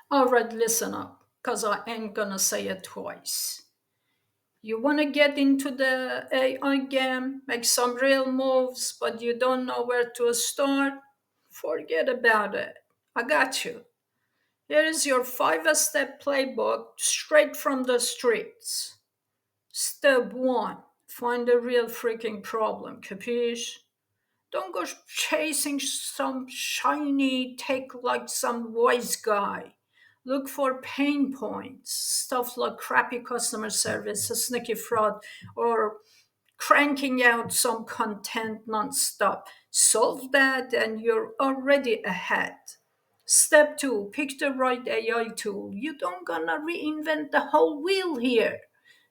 All right, listen up, because I ain't gonna say it twice. You wanna get into the AI game, make some real moves, but you don't know where to start? Forget about it. I got you. Here is your 5 step playbook straight from the streets. Step 1, find the real freaking problem, capiche? Don't go chasing some shiny tech like some wise guy. Look for pain points, stuff like crappy customer service, a sneaky fraud, or cranking out some content nonstop. Solve that and you're already ahead. Step 2, pick the right AI tool. You don't gonna reinvent the whole wheel here.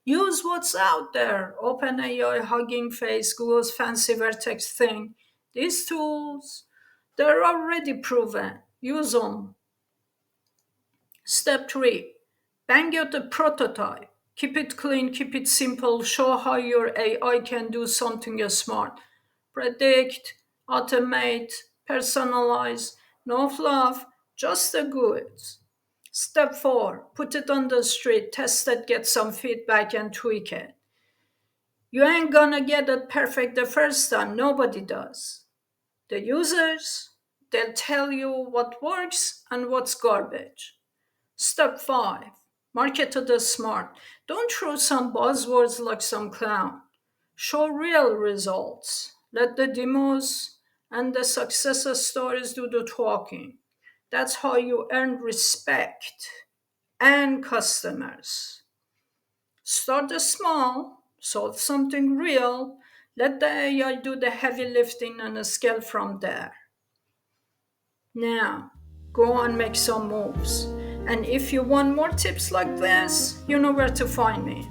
Use what's out there. OpenAI, Hugging Face, Google's fancy Vertex thing. These tools, they're already proven. Use them. Step 3, bang out the prototype. Keep it clean, keep it simple, show how your AI can do something smart. Predict, automate, personalize, no fluff, just the goods. Step 4, put it on the street, test it, get some feedback, and tweak it. You ain't gonna get it perfect the first time, nobody does. The users, they'll tell you what works and what's garbage. Step 5, market to the smart. Don't throw some buzzwords like some clown. Show real results. Let the demos and the success stories do the talking. That's how you earn respect and customers. Start small, solve something real, let the AI do the heavy lifting and scale from there. Now, go and make some moves. And if you want more tips like this, you know where to find me.